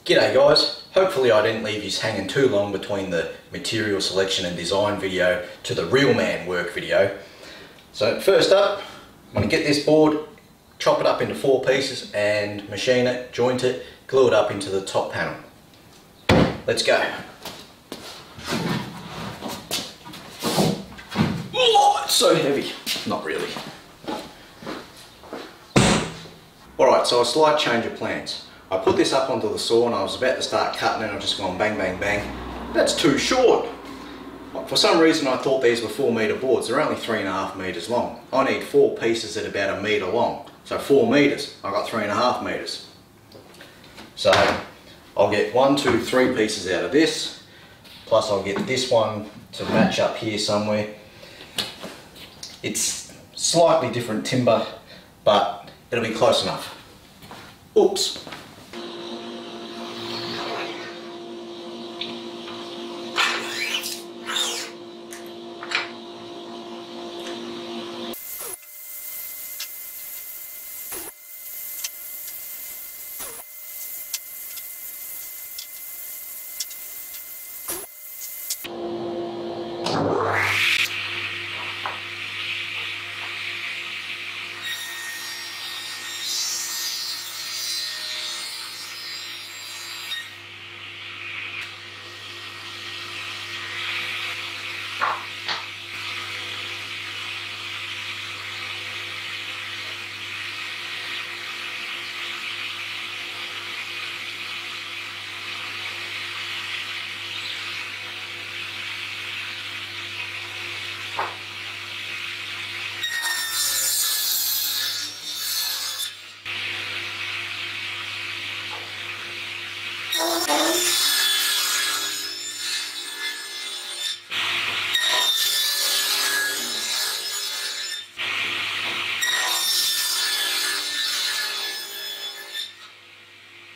G'day guys, hopefully I didn't leave you hanging too long between the material selection and design video to the real man work video. So first up, I'm going to get this board, chop it up into 4 pieces and machine it, joint it, glue it up into the top panel. Let's go. Oh, it's so heavy. Not really. Alright, so a slight change of plans. I put this up onto the saw and I was about to start cutting and I've just gone bang bang bang. That's too short. For some reason I thought these were 4 metre boards. They're only 3.5 metres long. I need 4 pieces at about 1 metre long. So 4 metres. I got 3.5 metres. So I'll get 1, 2, 3 pieces out of this. Plus I'll get this one to match up here somewhere. It's slightly different timber, but it'll be close enough. Oops.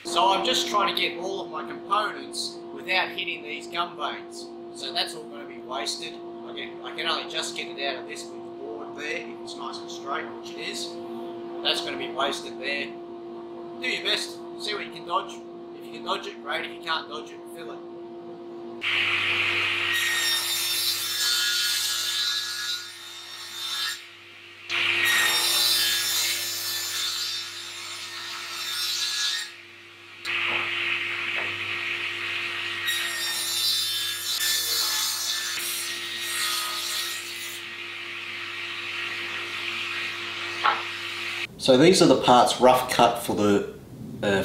So I'm just trying to get all of my components without hitting these gum veins. So that's all going to be wasted. I can only just get it out of this with the board there, if it's nice and straight, which it is. That's going to be wasted there. Do your best, see what you can dodge. If you can dodge it, great. If you can't dodge it, fill it. So these are the parts rough cut for the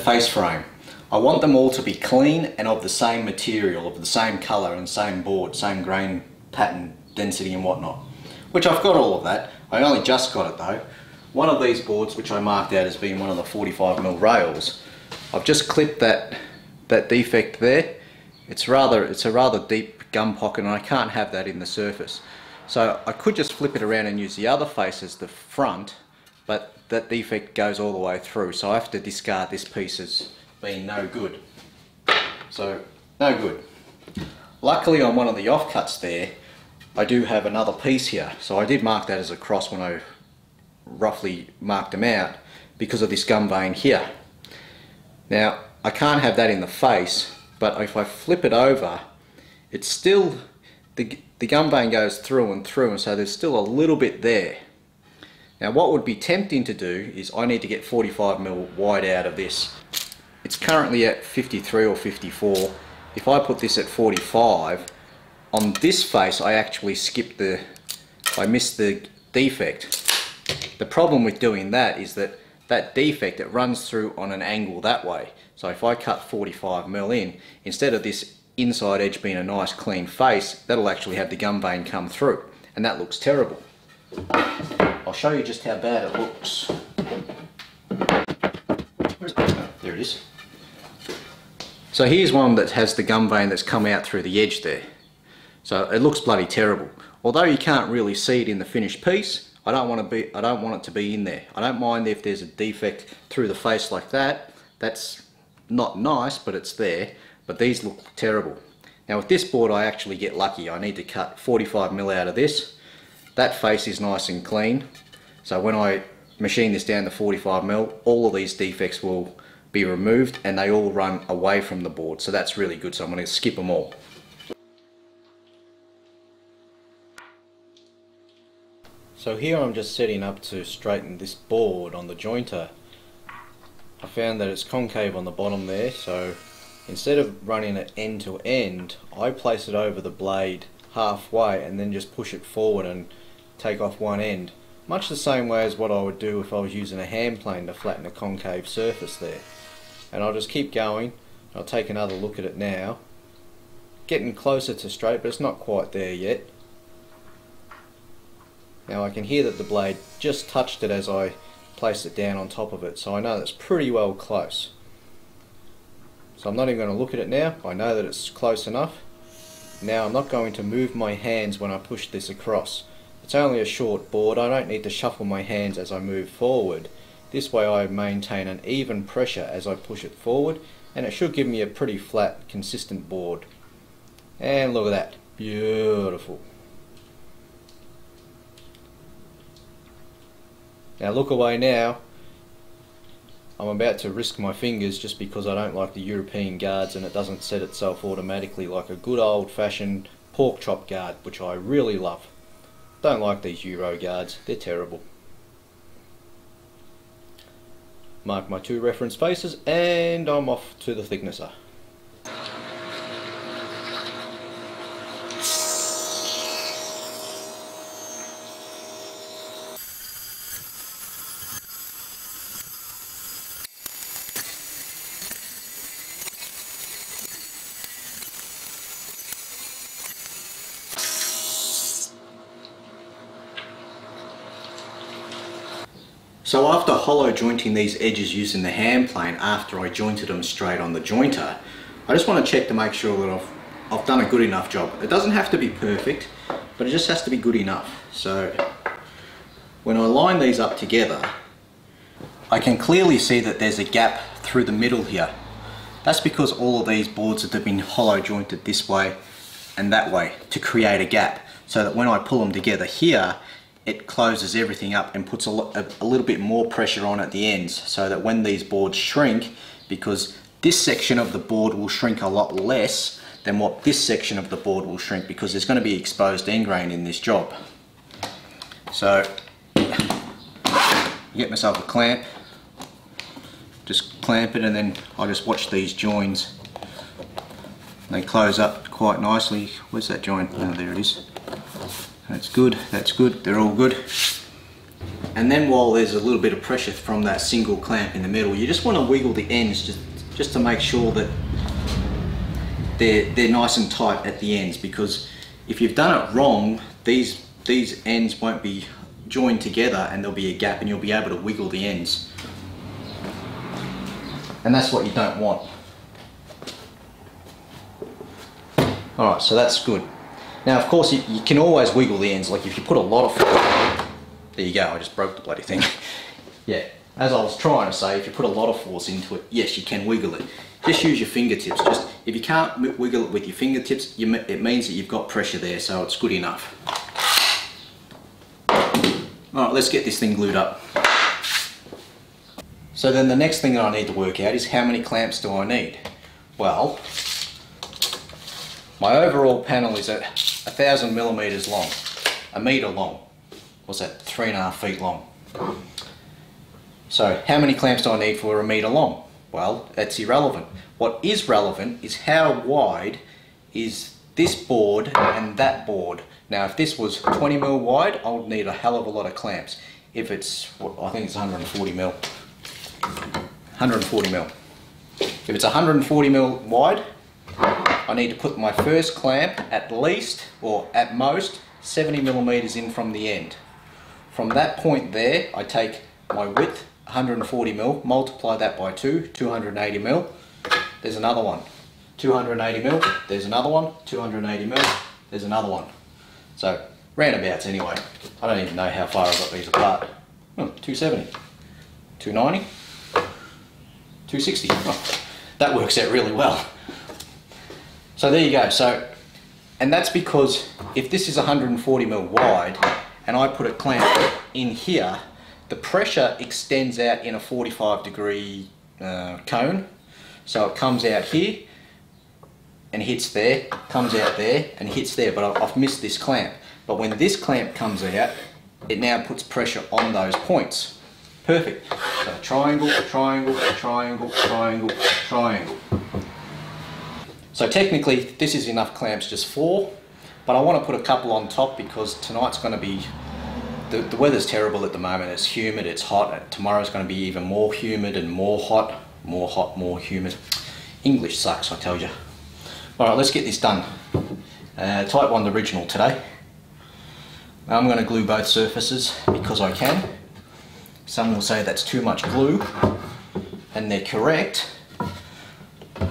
face frame. I want them all to be clean and of the same material, of the same colour and same board, same grain, pattern, density and whatnot. Which I've got all of that. I only just got it though. One of these boards, which I marked out as being one of the 45mm rails, I've just clipped that defect there. It's a rather deep gum pocket and I can't have that in the surface. So I could just flip it around and use the other face as the front, but that defect goes all the way through, so I have to discard this piece as being no good. So, no good. Luckily on one of the offcuts there, I do have another piece here, so I did mark that as a cross when I roughly marked them out because of this gum vein here. Now, I can't have that in the face, but if I flip it over, it's still, the gum vein goes through and through, and so there's still a little bit there. Now what would be tempting to do is I need to get 45mm wide out of this. It's currently at 53 or 54. If I put this at 45, on this face I actually I missed the defect. The problem with doing that is that defect, it runs through on an angle that way. So if I cut 45mm in, instead of this inside edge being a nice clean face, that'll actually have the gum vein come through, and that looks terrible. I'll show you just how bad it looks. Oh, there it is. So here's one that has the gum vein that's come out through the edge there. So it looks bloody terrible. Although you can't really see it in the finished piece, I don't want it to be in there. I don't mind if there's a defect through the face like that. That's not nice, but it's there. But these look terrible. Now with this board I actually get lucky. I need to cut 45mm out of this. That face is nice and clean, so when I machine this down to 45mm, all of these defects will be removed and they all run away from the board, so that's really good. So I'm going to skip them all. So here I'm just setting up to straighten this board on the jointer. I found that it's concave on the bottom there, so instead of running it end to end, I place it over the blade halfway and then just push it forward and take off one end. Much the same way as what I would do if I was using a hand plane to flatten a concave surface there. And I'll just keep going. I'll take another look at it now. Getting closer to straight, but it's not quite there yet. Now I can hear that the blade just touched it as I placed it down on top of it, so I know that's pretty well close. So I'm not even going to look at it now. I know that it's close enough. Now I'm not going to move my hands when I push this across. It's only a short board, I don't need to shuffle my hands as I move forward. This way I maintain an even pressure as I push it forward, and it should give me a pretty flat, consistent board. And look at that, beautiful. Now look away now. I'm about to risk my fingers just because I don't like the European guards and it doesn't set itself automatically like a good old-fashioned pork chop guard, which I really love. Don't like these Euro guards, they're terrible. Mark my 2 reference faces and I'm off to the thicknesser. So after hollow jointing these edges using the hand plane after I jointed them straight on the jointer, I just want to check to make sure that I've done a good enough job. It doesn't have to be perfect, but it just has to be good enough. So when I line these up together, I can clearly see that there's a gap through the middle here. That's because all of these boards have been hollow jointed this way and that way to create a gap, so that when I pull them together here, it closes everything up and puts a little bit more pressure on at the ends, so that when these boards shrink, because this section of the board will shrink a lot less than what this section of the board will shrink, because there's going to be exposed end grain in this job. So get myself a clamp, just clamp it, and then I just watch these joins. They close up quite nicely. Where's that joint? Oh, there it is. That's good, they're all good. And then while there's a little bit of pressure from that single clamp in the middle, you just want to wiggle the ends just to make sure that they're nice and tight at the ends, because if you've done it wrong, these ends won't be joined together and there'll be a gap and you'll be able to wiggle the ends. And that's what you don't want. Alright, so that's good. Now, of course, you can always wiggle the ends. Like if you put a lot of force, there you go, I just broke the bloody thing. Yeah, as I was trying to say, if you put a lot of force into it, yes, you can wiggle it. Just use your fingertips. Just if you can't wiggle it with your fingertips, it means that you've got pressure there, so it's good enough. Alright, let's get this thing glued up. So then the next thing that I need to work out is how many clamps do I need? Well, my overall panel is at 1,000 millimeters long, a meter long. What's that? 3.5 feet long. So how many clamps do I need for a meter long? Well, that's irrelevant. What is relevant is how wide is this board and that board. Now, if this was 20 mil wide, I would need a hell of a lot of clamps. If it's, I think it's 140 mil. 140 mil. If it's 140 mil wide, I need to put my first clamp at least, or at most, 70 millimeters in from the end. From that point there, I take my width, 140 mil, multiply that by 2, 280 mil. There's another one. 280 mil, there's another one. 280 mil, there's another one. So, roundabouts anyway. I don't even know how far I've got these apart. 270, 290, 260. Oh, that works out really well. So there you go. So, and that's because if this is 140 mil wide and I put a clamp in here, the pressure extends out in a 45 degree cone. So it comes out here and hits there, comes out there and hits there, but I've missed this clamp. But when this clamp comes out, it now puts pressure on those points. Perfect. So triangle, triangle, triangle, triangle, triangle. So technically this is enough clamps, just 4, but I want to put a couple on top because tonight's going to be, the weather's terrible at the moment. It's humid, it's hot. Tomorrow's going to be even more humid and more hot, more humid. English sucks, I tell you. Alright, let's get this done. Type 1 original today. I'm going to glue both surfaces because I can. Some will say that's too much glue, and they're correct.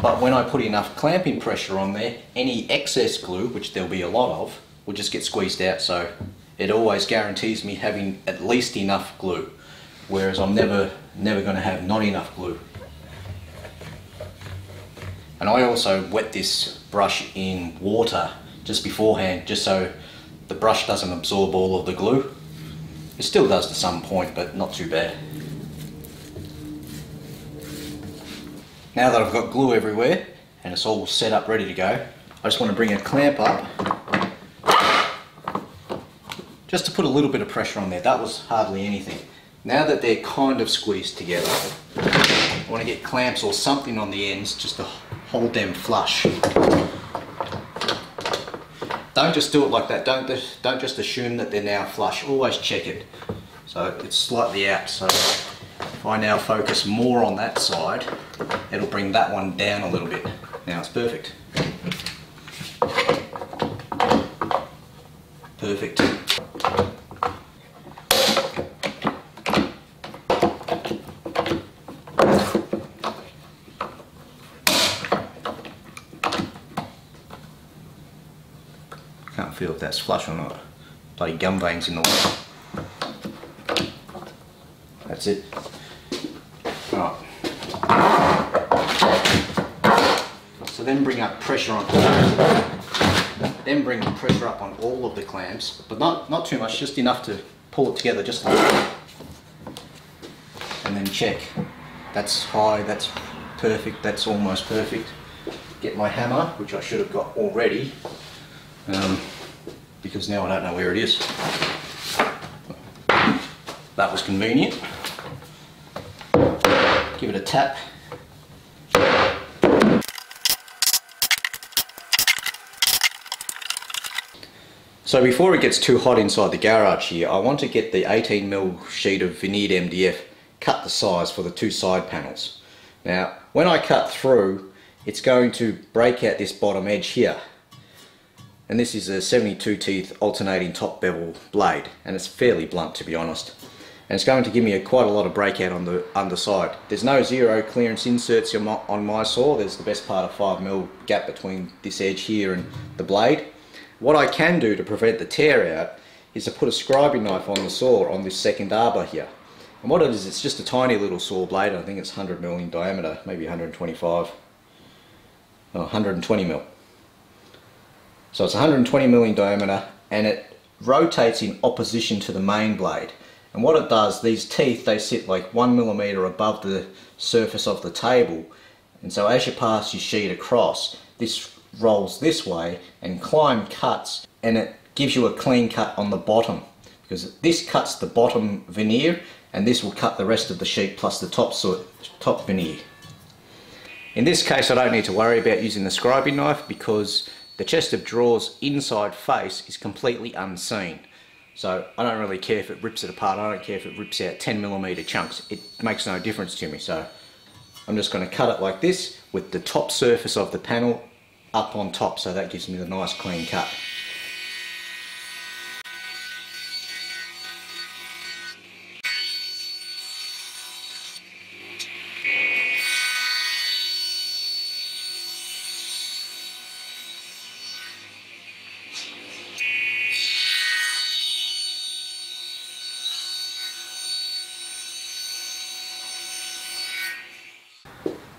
But when I put enough clamping pressure on there, any excess glue, which there'll be a lot of, will just get squeezed out. So it always guarantees me having at least enough glue, whereas I'm never going to have not enough glue. And I also wet this brush in water just beforehand, just so the brush doesn't absorb all of the glue. It still does to some point, but not too bad. Now that I've got glue everywhere and it's all set up ready to go, I just want to bring a clamp up just to put a little bit of pressure on there. That was hardly anything. Now that they're kind of squeezed together, I want to get clamps or something on the ends just to hold them flush. Don't just do it like that. Don't just assume that they're now flush. Always check it. So it's slightly out. So if I now focus more on that side, it'll bring that one down a little bit. Now it's perfect. Perfect. Can't feel if that's flush or not. Bloody gum veins in the way. That's it. Right. So then bring up pressure on. Then bring the pressure up on all of the clamps, but not too much, just enough to pull it together just a little. And then check. That's high. That's perfect. That's almost perfect. Get my hammer, which I should have got already. Because now I don't know where it is. That was convenient. Give it a tap. So before it gets too hot inside the garage here, I want to get the 18mm sheet of veneered MDF, cut the size for the 2 side panels. Now, when I cut through, it's going to break out this bottom edge here. And this is a 72 teeth alternating top bevel blade, and it's fairly blunt, to be honest. And it's going to give me quite a lot of breakout on the underside. There's no zero clearance inserts on my saw. There's the best part of 5mm gap between this edge here and the blade. What I can do to prevent the tear out is to put a scribing knife on the saw on this second arbor here. And what it is, it's just a tiny little saw blade. I think it's 100mm in diameter, maybe 125, or 120mm. So it's 120mm in diameter, and it rotates in opposition to the main blade. And what it does, these teeth, they sit like 1mm above the surface of the table. And so as you pass your sheet across, this rolls this way and climb cuts, and it gives you a clean cut on the bottom. Because this cuts the bottom veneer, and this will cut the rest of the sheet plus the top veneer. In this case, I don't need to worry about using the scribing knife because the chest of drawers inside face is completely unseen. So I don't really care if it rips it apart. I don't care if it rips out 10mm chunks. It makes no difference to me. So I'm just going to cut it like this with the top surface of the panel up on top. So that gives me the nice clean cut.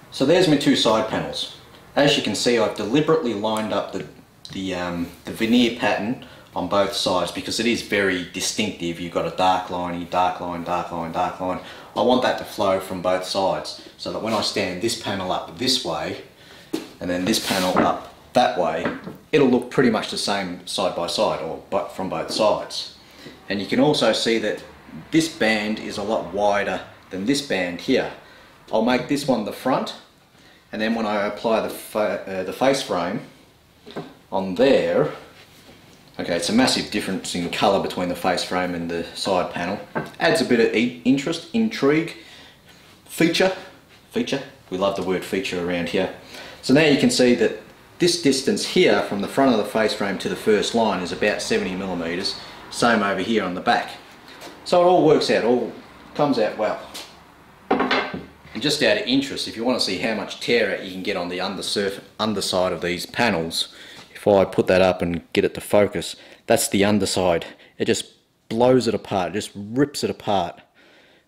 So there's my 2 side panels. As you can see, I've deliberately lined up the veneer pattern on both sides because it is very distinctive. You've got a dark line, dark line, dark line, dark line, I want that to flow from both sides, so that when I stand this panel up this way and then this panel up that way, it'll look pretty much the same side by side, or but from both sides. And you can also see that this band is a lot wider than this band here. I'll make this one the front, and then when I apply the face frame on there, okay, it's a massive difference in colour between the face frame and the side panel. Adds a bit of interest, intrigue, feature. We love the word feature around here. So now you can see that this distance here from the front of the face frame to the first line is about 70mm. Same over here on the back. So it all works out, all comes out well. And just out of interest, if you want to see how much tear out you can get on the underside of these panels, if I put that up and get it to focus, that's the underside. It just blows it apart, it just rips it apart.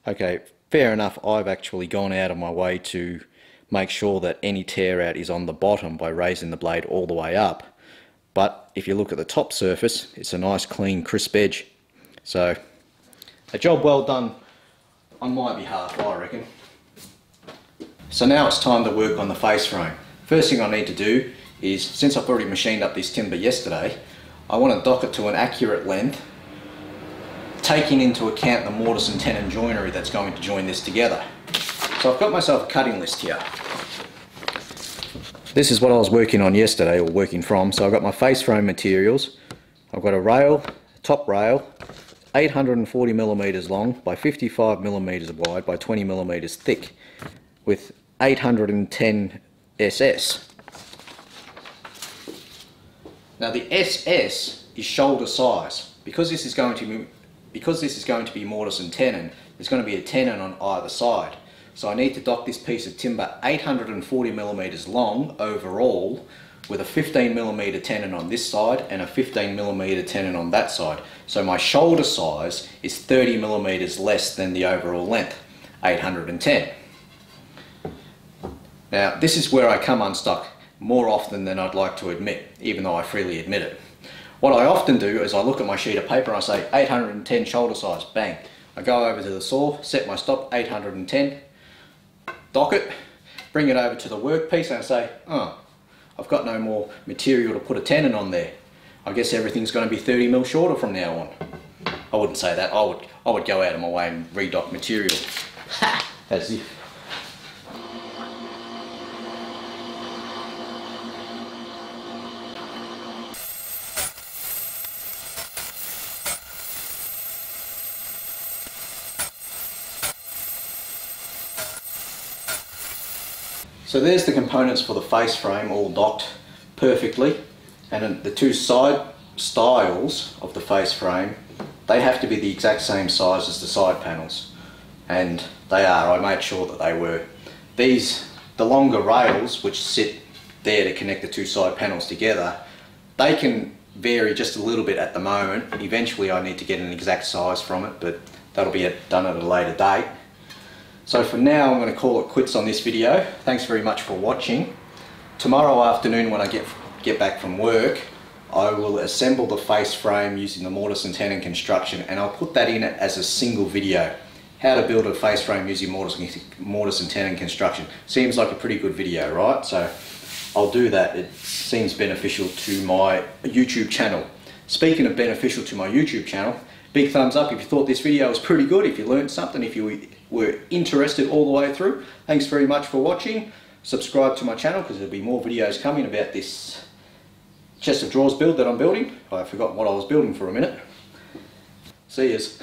Okay, fair enough, I've actually gone out of my way to make sure that any tear out is on the bottom by raising the blade all the way up. But if you look at the top surface, it's a nice clean crisp edge. So a job well done on my behalf, I reckon. So now it's time to work on the face frame. First thing I need to do is, since I've already machined up this timber yesterday, I want to dock it to an accurate length, taking into account the mortise and tenon joinery that's going to join this together. So I've got myself a cutting list here. This is what I was working on yesterday, or working from. So I've got my face frame materials. I've got a rail, top rail, 840mm long by 55mm wide by 20mm thick, with 810 SS. Now the SS is shoulder size. Because this is going to be mortise and tenon, there's going to be a tenon on either side. So I need to dock this piece of timber 840mm long overall, with a 15mm tenon on this side and a 15mm tenon on that side. So my shoulder size is 30mm less than the overall length, 810. Now this is where I come unstuck more often than I'd like to admit, even though I freely admit it. What I often do is I look at my sheet of paper and I say 810 shoulder size, bang. I go over to the saw, set my stop, 810, dock it, bring it over to the workpiece and I say, oh, I've got no more material to put a tenon on there. I guess everything's going to be 30mm shorter from now on. I wouldn't say that, I would go out of my way and redock material. As if. So there's the components for the face frame all docked perfectly, and the two side styles of the face frame, they have to be the exact same size as the side panels, and they are. I made sure that they were. The longer rails which sit there to connect the two side panels together, they can vary just a little bit at the moment. Eventually I need to get an exact size from it, but that'll be done at a later date. So for now I'm going to call it quits on this video. Thanks very much for watching. Tomorrow afternoon when I get back from work, I will assemble the face frame using the mortise and tenon construction, and I'll put that in as a single video. How to build a face frame using mortise and tenon construction. Seems like a pretty good video, right? So I'll do that. It seems beneficial to my YouTube channel. Speaking of beneficial to my YouTube channel, big thumbs up if you thought this video was pretty good, if you learned something, if you were interested all the way through. Thanks very much for watching. Subscribe to my channel because there'll be more videos coming about this chest of drawers build that I'm building. I forgot what I was building for a minute. See yous.